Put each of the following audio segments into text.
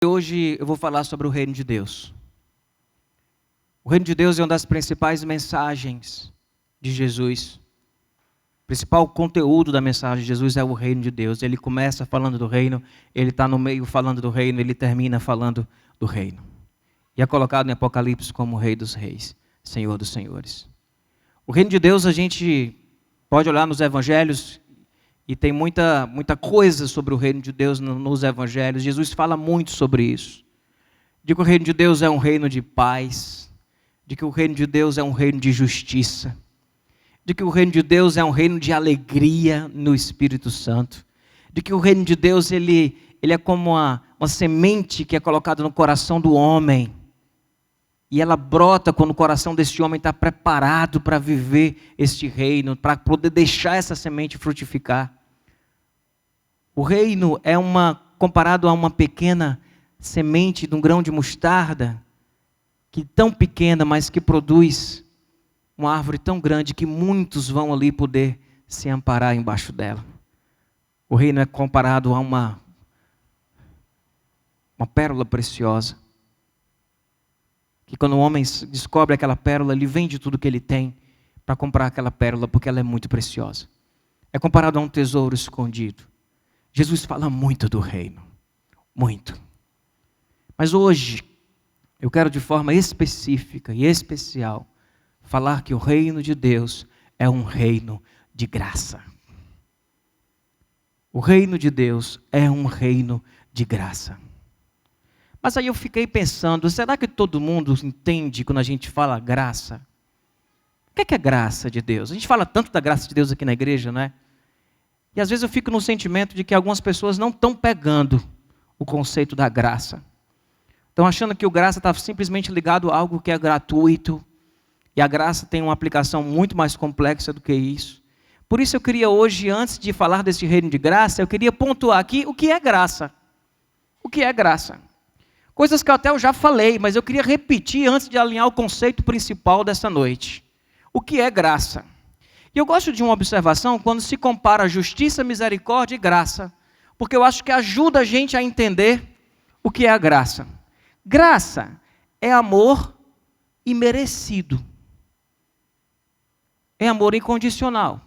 Hoje eu vou falar sobre o reino de Deus. O reino de Deus é uma das principais mensagens de Jesus. O principal conteúdo da mensagem de Jesus é o reino de Deus. Ele começa falando do reino, ele está no meio falando do reino, ele termina falando do reino. E é colocado em Apocalipse como o Rei dos Reis, Senhor dos Senhores. O reino de Deus, a gente pode olhar nos evangelhos e tem muita coisa sobre o reino de Deus nos evangelhos. Jesus fala muito sobre isso. De que o reino de Deus é um reino de paz. De que o reino de Deus é um reino de justiça. De que o reino de Deus é um reino de alegria no Espírito Santo. De que o reino de Deus ele é como uma semente que é colocada no coração do homem. E ela brota quando o coração deste homem está preparado para viver este reino, para poder deixar essa semente frutificar. O reino é comparado a uma pequena semente de um grão de mostarda, que tão pequena, mas que produz uma árvore tão grande que muitos vão ali poder se amparar embaixo dela. O reino é comparado a uma pérola preciosa, que quando o homem descobre aquela pérola, ele vende tudo que ele tem para comprar aquela pérola, porque ela é muito preciosa. É comparado a um tesouro escondido. Jesus fala muito do reino, muito. Mas hoje, eu quero de forma específica e especial falar que o reino de Deus é um reino de graça. O reino de Deus é um reino de graça. Mas aí eu fiquei pensando, será que todo mundo entende quando a gente fala graça? O que é graça de Deus? A gente fala tanto da graça de Deus aqui na igreja, não é? E às vezes eu fico no sentimento de que algumas pessoas não estão pegando o conceito da graça. Estão achando que o graça está simplesmente ligado a algo que é gratuito. E a graça tem uma aplicação muito mais complexa do que isso. Por isso eu queria hoje, antes de falar desse reino de graça, eu queria pontuar aqui o que é graça. O que é graça? Coisas que eu já falei, mas eu queria repetir antes de alinhar o conceito principal dessa noite. O que é graça? E eu gosto de uma observação quando se compara justiça, misericórdia e graça, porque eu acho que ajuda a gente a entender o que é a graça. Graça é amor imerecido. É amor incondicional.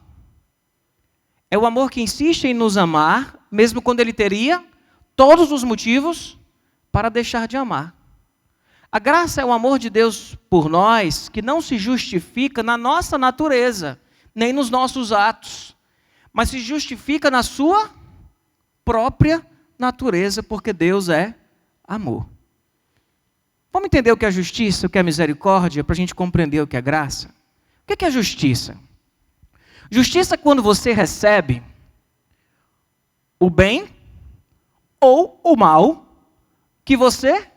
É o amor que insiste em nos amar, mesmo quando ele teria todos os motivos para deixar de amar. A graça é o amor de Deus por nós, que não se justifica na nossa natureza, nem nos nossos atos, mas se justifica na sua própria natureza, porque Deus é amor. Vamos entender o que é justiça, o que é misericórdia, para a gente compreender o que é graça? O que é justiça? Justiça é quando você recebe o bem ou o mal que você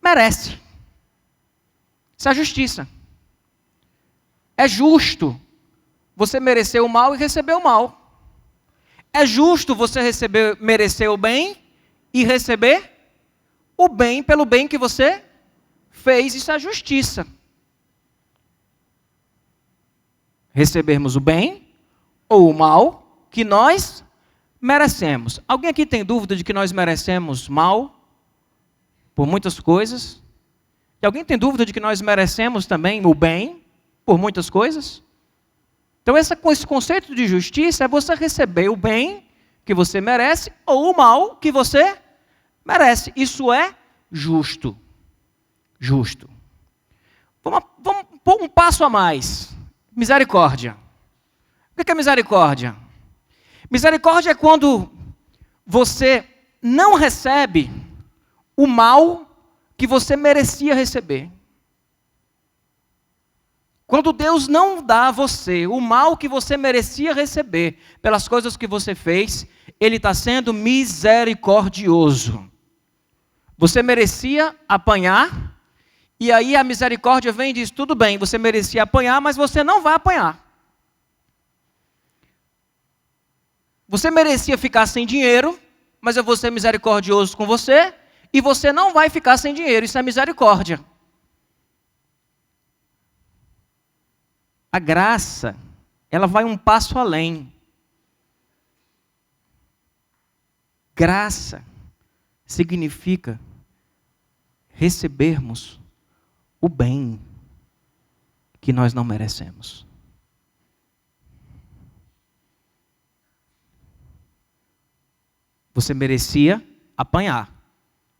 merece. Isso é justiça. É justo você merecer o mal e receber o mal. É justo você merecer o bem e receber o bem pelo bem que você fez. Isso é justiça. Recebermos o bem ou o mal que nós merecemos. Alguém aqui tem dúvida de que nós merecemos mal por muitas coisas? E alguém tem dúvida de que nós merecemos também o bem por muitas coisas? Então esse conceito de justiça é você receber o bem que você merece ou o mal que você merece. Isso é justo. Justo. Vamos pôr um passo a mais. Misericórdia. O que é misericórdia? Misericórdia é quando você não recebe o mal que você merecia receber. Quando Deus não dá a você o mal que você merecia receber pelas coisas que você fez, Ele está sendo misericordioso. Você merecia apanhar, e aí a misericórdia vem e diz, tudo bem, você merecia apanhar, mas você não vai apanhar. Você merecia ficar sem dinheiro, mas eu vou ser misericordioso com você, e você não vai ficar sem dinheiro, isso é misericórdia. A graça, ela vai um passo além. Graça significa recebermos o bem que nós não merecemos. Você merecia apanhar,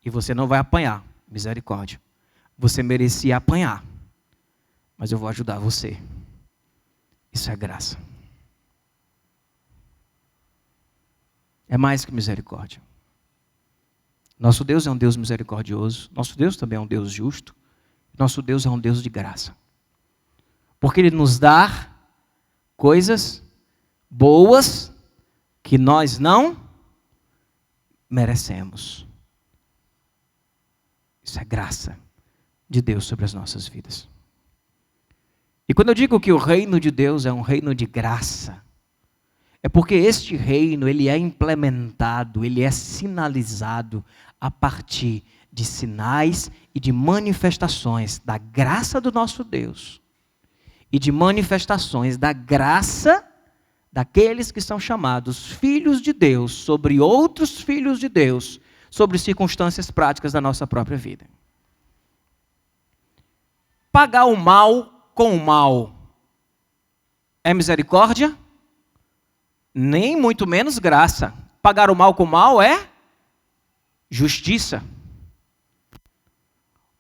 e você não vai apanhar, misericórdia. Você merecia apanhar, mas eu vou ajudar você. Isso é graça. É mais que misericórdia. Nosso Deus é um Deus misericordioso, nosso Deus também é um Deus justo, nosso Deus é um Deus de graça. Porque Ele nos dá coisas boas que nós não merecemos. Isso é graça de Deus sobre as nossas vidas. E quando eu digo que o reino de Deus é um reino de graça, é porque este reino, ele é implementado, ele é sinalizado a partir de sinais e de manifestações da graça do nosso Deus e de manifestações da graça daqueles que são chamados filhos de Deus sobre outros filhos de Deus, sobre circunstâncias práticas da nossa própria vida. Pagar o mal com o mal é misericórdia? Nem muito menos graça. Pagar o mal com o mal é justiça.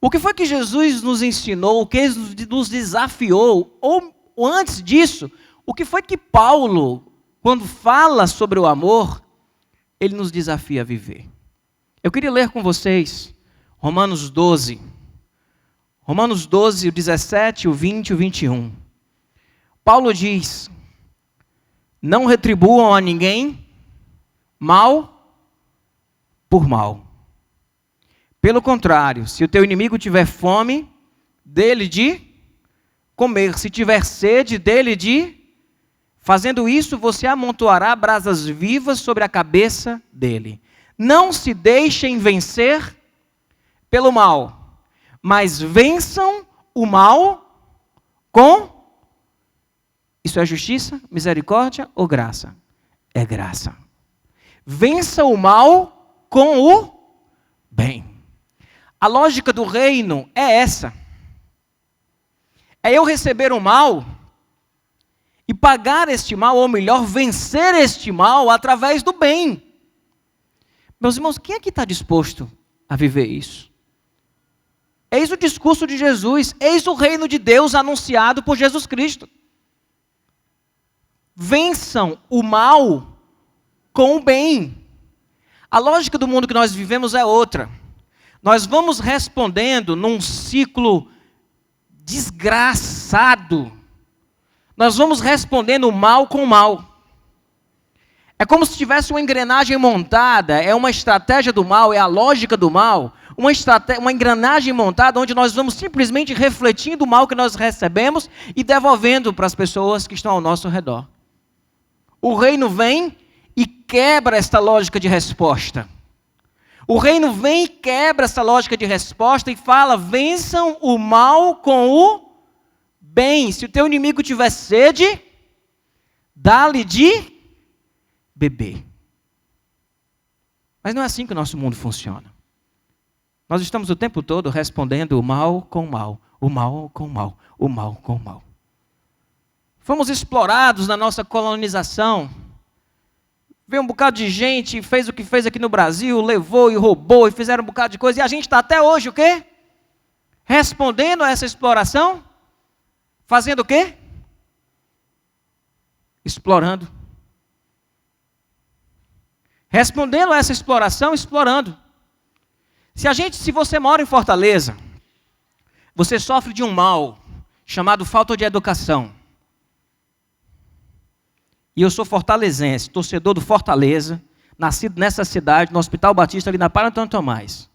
O que foi que Jesus nos ensinou, o que Ele nos desafiou, ou antes disso, o que foi que Paulo, quando fala sobre o amor, ele nos desafia a viver? Eu queria ler com vocês Romanos 12. Romanos 12, o 17, o 20 e o 21. Paulo diz: não retribuam a ninguém mal por mal. Pelo contrário, se o teu inimigo tiver fome, dele de comer. Se tiver sede, dele de... Fazendo isso, você amontoará brasas vivas sobre a cabeça dele. Não se deixem vencer pelo mal, mas vençam o mal com... Isso é justiça, misericórdia ou graça? É graça. Vença o mal com o bem. A lógica do reino é essa. É eu receber o mal e pagar este mal, ou melhor, vencer este mal através do bem. Meus irmãos, quem aqui está disposto a viver isso? Eis o discurso de Jesus, eis o reino de Deus anunciado por Jesus Cristo. Vençam o mal com o bem. A lógica do mundo que nós vivemos é outra. Nós vamos respondendo num ciclo desgraçado. Nós vamos respondendo o mal com o mal. É como se tivesse uma engrenagem montada, é uma estratégia do mal, é a lógica do mal, uma engrenagem montada onde nós vamos simplesmente refletindo o mal que nós recebemos e devolvendo para as pessoas que estão ao nosso redor. O reino vem e quebra esta lógica de resposta. O reino vem e quebra essa lógica de resposta e fala: vençam o mal com o bem. Se o teu inimigo tiver sede, dá-lhe de beber. Mas não é assim que o nosso mundo funciona. Nós estamos o tempo todo respondendo o mal com o mal, o mal com o mal, o mal com o mal. Fomos explorados na nossa colonização. Veio um bocado de gente, fez o que fez aqui no Brasil, levou e roubou e fizeram um bocado de coisa. E a gente está até hoje o quê? Respondendo a essa exploração. Fazendo o quê? Explorando. Respondendo a essa exploração, explorando. Se você mora em Fortaleza, você sofre de um mal chamado falta de educação. E eu sou fortalezense, torcedor do Fortaleza, nascido nessa cidade, no Hospital Batista, ali na Para Antônio Tomás.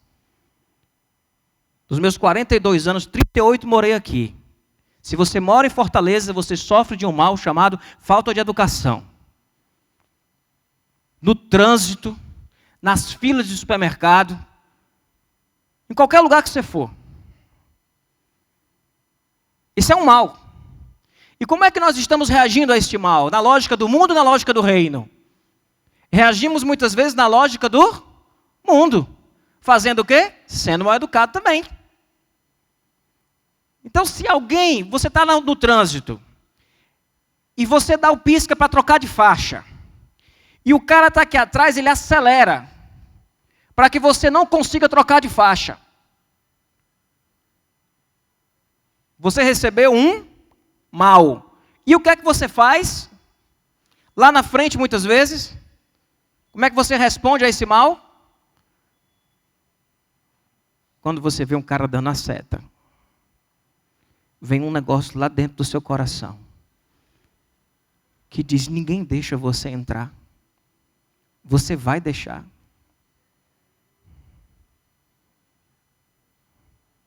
Dos meus 42 anos, 38 morei aqui. Se você mora em Fortaleza, você sofre de um mal chamado falta de educação. No trânsito, nas filas de supermercado, em qualquer lugar que você for. Isso é um mal. E como é que nós estamos reagindo a este mal? Na lógica do mundo ou na lógica do reino? Reagimos muitas vezes na lógica do mundo. Fazendo o quê? Sendo mal educado também. Então, se alguém, você está no trânsito, e você dá o pisca para trocar de faixa, e o cara está aqui atrás, ele acelera, para que você não consiga trocar de faixa. Você recebeu um mal. E o que é que você faz? Lá na frente, muitas vezes, como é que você responde a esse mal? Quando você vê um cara dando a seta, vem um negócio lá dentro do seu coração, que diz, ninguém deixa você entrar. Você vai deixar.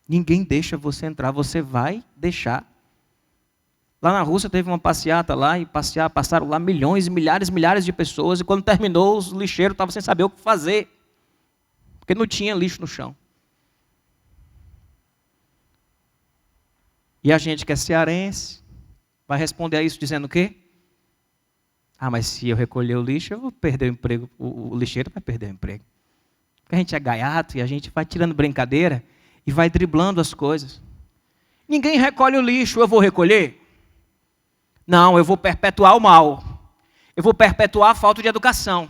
Ninguém deixa você entrar, você vai deixar. Lá na Rússia teve uma passeata lá, e passaram lá milhões, milhares de pessoas, e quando terminou, os lixeiros estavam sem saber o que fazer, porque não tinha lixo no chão. E a gente que é cearense, vai responder a isso dizendo o quê? Ah, mas se eu recolher o lixo, eu vou perder o emprego, o lixeiro vai perder o emprego. Porque a gente é gaiato e a gente vai tirando brincadeira e vai driblando as coisas. Ninguém recolhe o lixo, eu vou recolher? Não, eu vou perpetuar o mal. Eu vou perpetuar a falta de educação.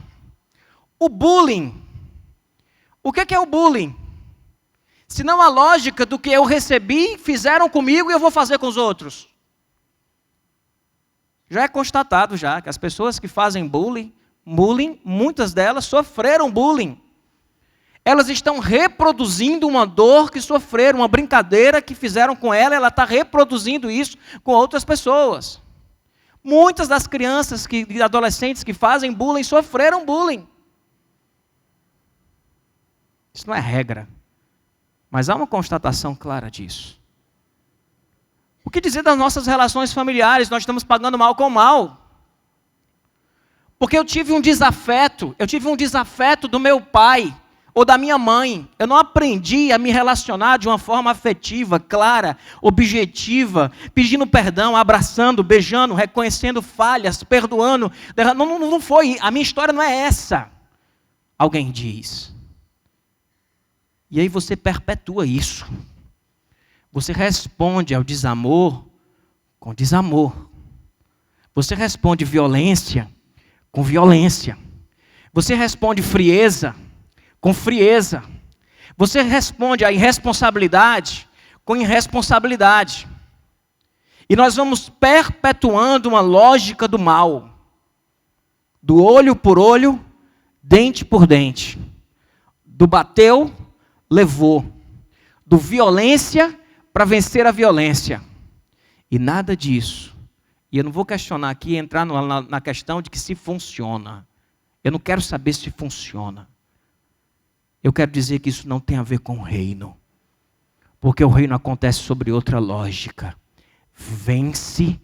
O bullying. O que é o bullying? Se não a lógica do que eu recebi, fizeram comigo e eu vou fazer com os outros. Já é constatado já que as pessoas que fazem bullying, muitas delas sofreram bullying. Elas estão reproduzindo uma dor que sofreram, uma brincadeira que fizeram com ela está reproduzindo isso com outras pessoas. Muitas das crianças e adolescentes que fazem bullying sofreram bullying. Isso não é regra, mas há uma constatação clara disso. O que dizer das nossas relações familiares? Nós estamos pagando mal com mal. Porque eu tive um desafeto do meu pai ou da minha mãe. Eu não aprendi a me relacionar de uma forma afetiva, clara, objetiva, pedindo perdão, abraçando, beijando, reconhecendo falhas, perdoando. Não foi, a minha história não é essa. Alguém diz. E aí você perpetua isso. Você responde ao desamor com desamor. Você responde violência com violência. Você responde frieza com frieza. Você responde à irresponsabilidade com irresponsabilidade. E nós vamos perpetuando uma lógica do mal. Do olho por olho, dente por dente. Do bateu, levou. Do violência para vencer a violência. E nada disso. E eu não vou questionar aqui, entrar na questão de que se funciona. Eu não quero saber se funciona. Eu quero dizer que isso não tem a ver com o reino. Porque o reino acontece sobre outra lógica. Vence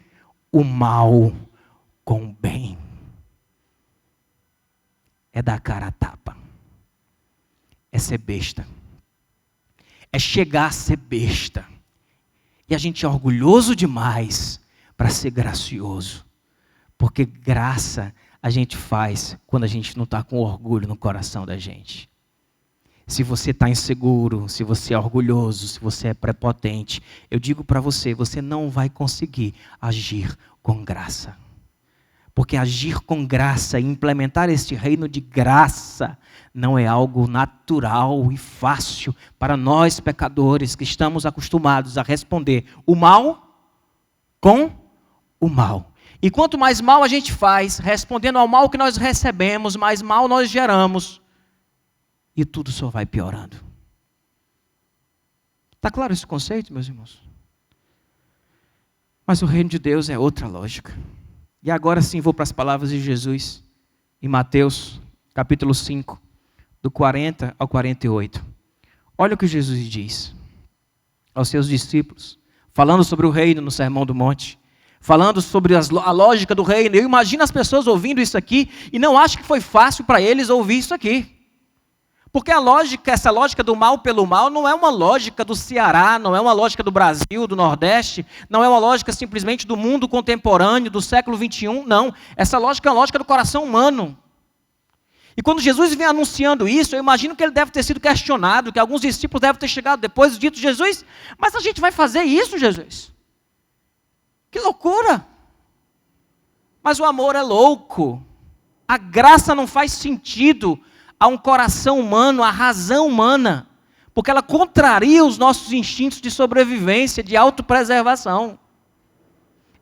o mal com o bem. É dar a cara a tapa. É ser besta. É chegar a ser besta. E a gente é orgulhoso demais para ser gracioso. Porque graça a gente faz quando a gente não está com orgulho no coração da gente. Se você está inseguro, se você é orgulhoso, se você é prepotente, eu digo para você, você não vai conseguir agir com graça. Porque agir com graça e implementar este reino de graça não é algo natural e fácil para nós pecadores que estamos acostumados a responder o mal com o mal. E quanto mais mal a gente faz, respondendo ao mal que nós recebemos, mais mal nós geramos. E tudo só vai piorando. Está claro esse conceito, meus irmãos? Mas o reino de Deus é outra lógica. E agora sim vou para as palavras de Jesus, em Mateus, capítulo 5, do 40 ao 48. Olha o que Jesus diz aos seus discípulos, falando sobre o reino no Sermão do Monte, falando sobre a lógica do reino. Eu imagino as pessoas ouvindo isso aqui e não acho que foi fácil para eles ouvir isso aqui. Porque essa lógica do mal pelo mal não é uma lógica do Ceará, não é uma lógica do Brasil, do Nordeste, não é uma lógica simplesmente do mundo contemporâneo, do século XXI, não. Essa lógica é uma lógica do coração humano. E quando Jesus vem anunciando isso, eu imagino que ele deve ter sido questionado, que alguns discípulos devem ter chegado depois e dito: Jesus, mas a gente vai fazer isso, Jesus? Que loucura! Mas o amor é louco. A graça não faz sentido a um coração humano, à razão humana, porque ela contraria os nossos instintos de sobrevivência, de autopreservação.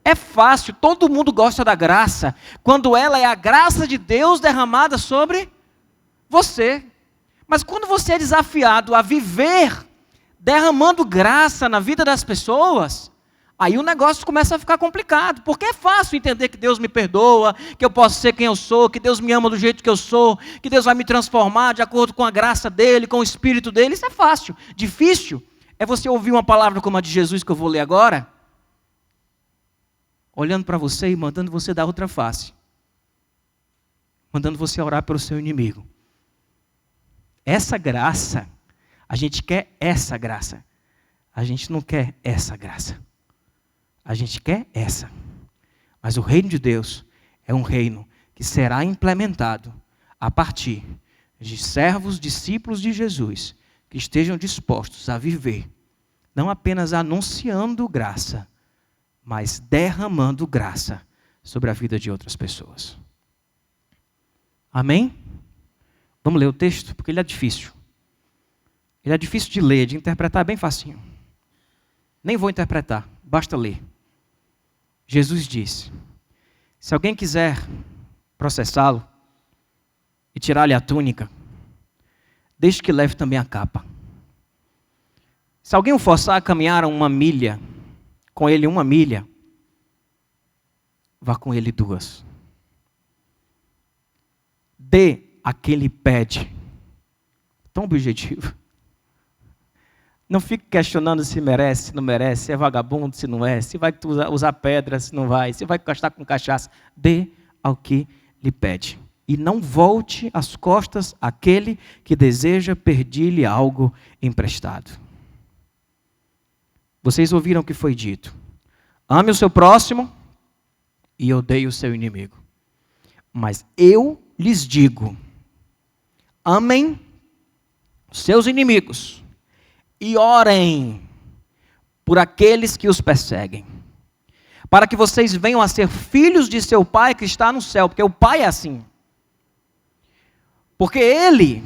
É fácil, todo mundo gosta da graça, quando ela é a graça de Deus derramada sobre você. Mas quando você é desafiado a viver derramando graça na vida das pessoas, aí o negócio começa a ficar complicado, porque é fácil entender que Deus me perdoa, que eu posso ser quem eu sou, que Deus me ama do jeito que eu sou, que Deus vai me transformar de acordo com a graça dEle, com o Espírito dEle. Isso é fácil. Difícil é você ouvir uma palavra como a de Jesus que eu vou ler agora, olhando para você e mandando você dar outra face, mandando você orar pelo seu inimigo. Essa graça, a gente quer essa graça, a gente não quer essa graça. A gente quer essa. Mas o reino de Deus é um reino que será implementado a partir de servos, discípulos de Jesus, que estejam dispostos a viver, não apenas anunciando graça, mas derramando graça sobre a vida de outras pessoas. Amém? Vamos ler o texto, porque ele é difícil. Ele é difícil de ler, de interpretar, é bem facinho. Nem vou interpretar, basta ler. Jesus disse: se alguém quiser processá-lo e tirar-lhe a túnica, deixe que leve também a capa. Se alguém o forçar a caminhar com ele uma milha, vá com ele 2. Dê a quem lhe pede. Tão objetivo. Não fique questionando se merece, se não merece, se é vagabundo, se não é, se vai usar pedra, se não vai, se vai gastar com cachaça. Dê ao que lhe pede. E não volte as costas àquele que deseja pedir-lhe algo emprestado. Vocês ouviram o que foi dito: ame o seu próximo e odeie o seu inimigo. Mas eu lhes digo: amem os seus inimigos e orem por aqueles que os perseguem, para que vocês venham a ser filhos de seu Pai que está no céu, porque o Pai é assim. Porque Ele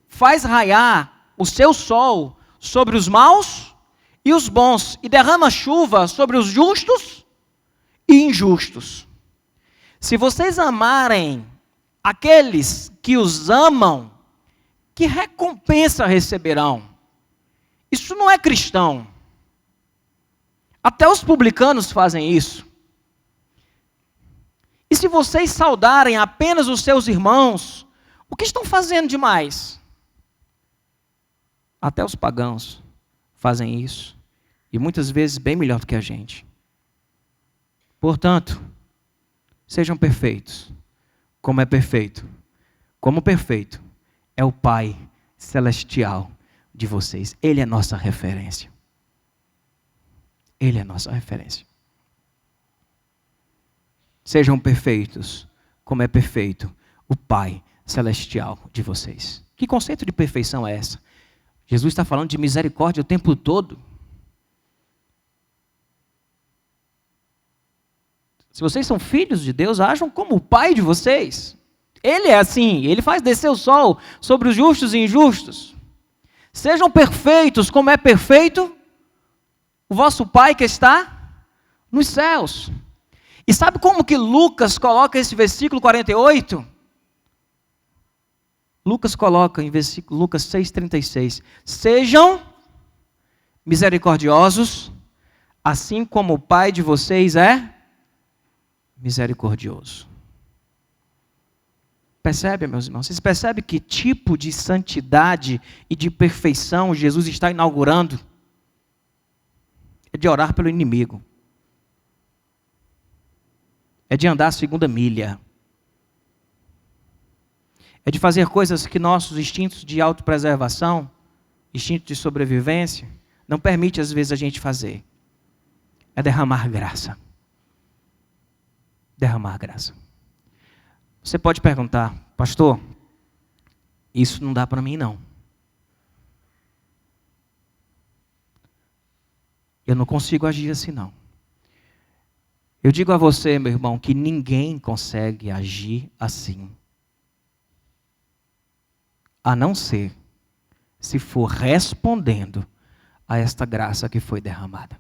faz raiar o seu sol sobre os maus e os bons, e derrama chuva sobre os justos e injustos. Se vocês amarem aqueles que os amam, que recompensa receberão? Isso não é cristão. Até os publicanos fazem isso. E se vocês saudarem apenas os seus irmãos, o que estão fazendo demais? Até os pagãos fazem isso. E muitas vezes bem melhor do que a gente. Portanto, sejam perfeitos, como é perfeito. Como perfeito é o Pai celestial de vocês. Ele é nossa referência. Ele é nossa referência. Sejam perfeitos, como é perfeito o Pai celestial de vocês. Que conceito de perfeição é essa? Jesus está falando de misericórdia o tempo todo. Se vocês são filhos de Deus, ajam como o Pai de vocês. Ele é assim, Ele faz descer o sol sobre os justos e injustos. Sejam perfeitos como é perfeito o vosso Pai que está nos céus. E sabe como que Lucas coloca esse versículo 48? Lucas coloca em versículo Lucas 6,36. Sejam misericordiosos, assim como o Pai de vocês é misericordioso. Percebe, meus irmãos? Vocês percebem que tipo de santidade e de perfeição Jesus está inaugurando? É de orar pelo inimigo. É de andar a segunda milha. É de fazer coisas que nossos instintos de autopreservação, instinto de sobrevivência, não permite às vezes a gente fazer. É derramar graça. Derramar graça. Você pode perguntar: pastor, Isso não dá para mim, não. Eu não consigo agir assim, não. Eu digo a você, meu irmão, que ninguém consegue agir assim. A não ser se for respondendo a esta graça que foi derramada.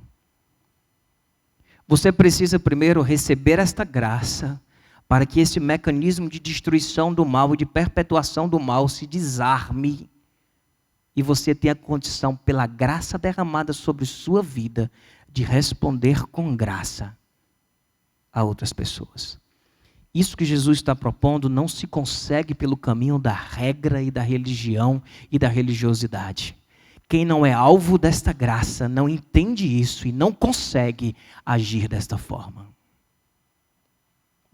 Você precisa primeiro receber esta graça para que esse mecanismo de destruição do mal e de perpetuação do mal se desarme e você tenha condição, pela graça derramada sobre sua vida, de responder com graça a outras pessoas. Isso que Jesus está propondo não se consegue pelo caminho da regra e da religião e da religiosidade. Quem não é alvo desta graça não entende isso e não consegue agir desta forma.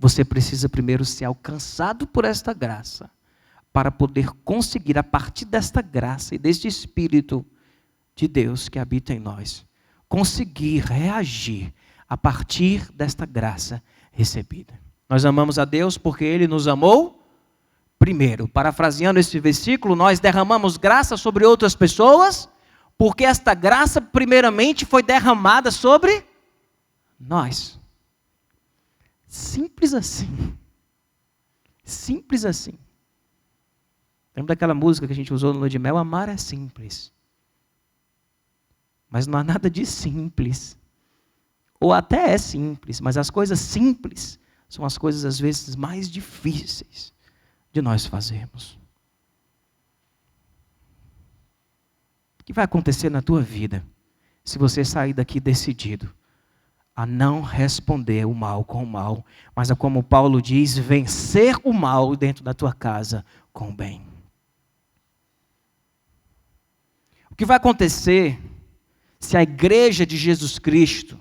Você precisa primeiro ser alcançado por esta graça, para poder conseguir, a partir desta graça e deste Espírito de Deus que habita em nós, conseguir reagir a partir desta graça recebida. Nós amamos a Deus porque Ele nos amou primeiro. Parafraseando esse versículo, nós derramamos graça sobre outras pessoas, porque esta graça primeiramente foi derramada sobre nós. Simples assim. Simples assim. Lembra daquela música que a gente usou no Lua de Mel? Amar é simples. Mas não há nada de simples. Ou até é simples, mas as coisas simples são as coisas às vezes mais difíceis de nós fazermos. O que vai acontecer na tua vida se você sair daqui decidido a não responder o mal com o mal, mas a, como Paulo diz, vencer o mal dentro da tua casa com o bem? O que vai acontecer se a igreja de Jesus Cristo,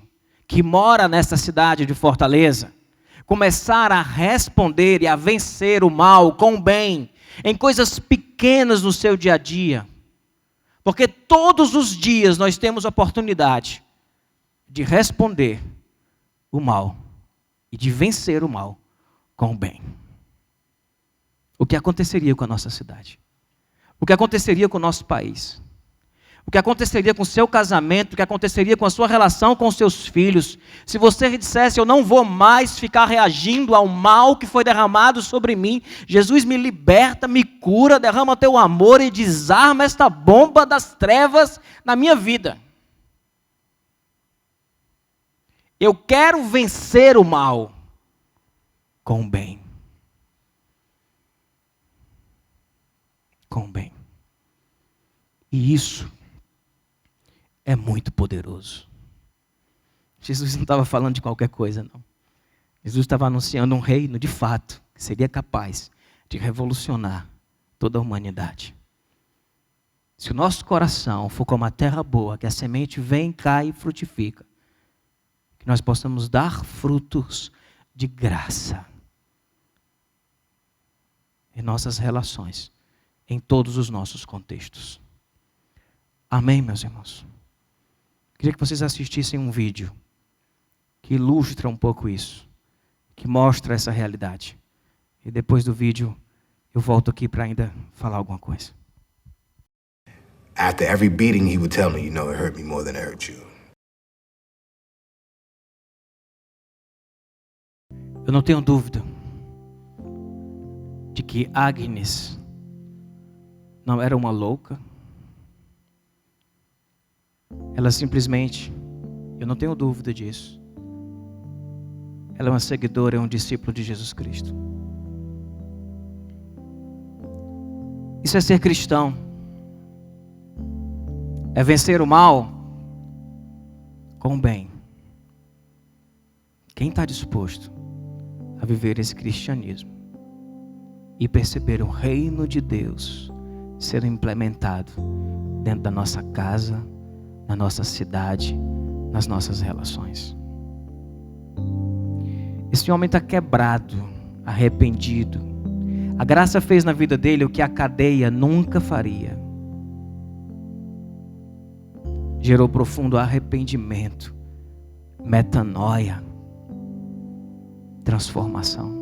que mora nessa cidade de Fortaleza, começar a responder e a vencer o mal com o bem, em coisas pequenas no seu dia a dia? Porque todos os dias nós temos a oportunidade de responder o mal e de vencer o mal com o bem. O que aconteceria com a nossa cidade? O que aconteceria com o nosso país? O que aconteceria com o seu casamento? O que aconteceria com a sua relação com os seus filhos? Se você dissesse, eu não vou mais ficar reagindo ao mal que foi derramado sobre mim. Jesus me liberta, me cura, derrama teu amor e desarma esta bomba das trevas na minha vida. Eu quero vencer o mal com o bem. Com o bem. E isso é muito poderoso. Jesus não estava falando de qualquer coisa, não. Jesus estava anunciando um reino, de fato, que seria capaz de revolucionar toda a humanidade. Se o nosso coração for como a terra boa, que a semente vem, cai e frutifica, que nós possamos dar frutos de graça em nossas relações, em todos os nossos contextos. Amém, meus irmãos? Queria que vocês assistissem um vídeo que ilustra um pouco isso, que mostra essa realidade. E depois do vídeo, eu volto aqui para ainda falar alguma coisa. After every beating, he would tell me, it hurt me more than it hurt you. Eu não tenho dúvida de que Agnes não era uma louca. Ela simplesmente, eu não tenho dúvida disso, ela é uma seguidora, é um discípulo de Jesus Cristo. Isso é ser cristão. É vencer o mal com o bem. Quem está disposto a viver esse cristianismo e perceber o reino de Deus ser implementado dentro da nossa casa, na nossa cidade, nas nossas relações? Esse homem está quebrado, arrependido. A graça fez na vida dele o que a cadeia nunca faria. Gerou profundo arrependimento, metanoia, transformação.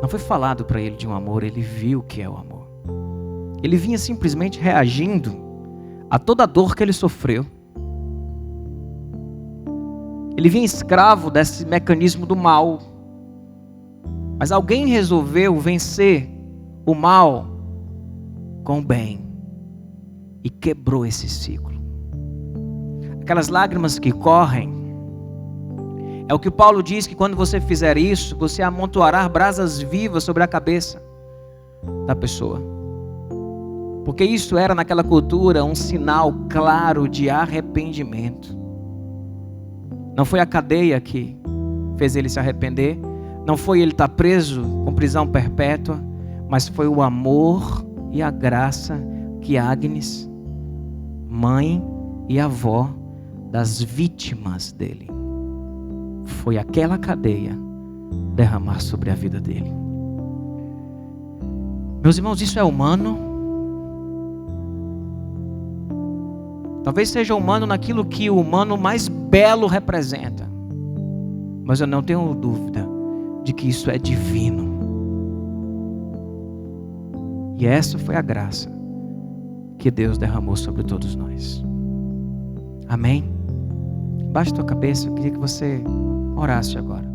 Não foi falado para ele de um amor, ele viu o que é o amor. Ele vinha simplesmente reagindo a toda a dor que ele sofreu. Ele vinha escravo desse mecanismo do mal. Mas alguém resolveu vencer o mal com o bem e quebrou esse ciclo. Aquelas lágrimas que correm, é o que Paulo diz, que quando você fizer isso, você amontoará brasas vivas sobre a cabeça da pessoa. Porque isso era naquela cultura um sinal claro de arrependimento. Não foi a cadeia que fez ele se arrepender, não foi ele estar preso com prisão perpétua, mas foi o amor e a graça que Agnes, mãe e avó das vítimas dele, foi aquela cadeia derramar sobre a vida dele. Meus irmãos, isso é humano? Talvez seja humano naquilo que o humano mais belo representa, mas eu não tenho dúvida de que isso é divino. E essa foi a graça que Deus derramou sobre todos nós. Amém? Baixe tua cabeça, eu queria que você orasse agora.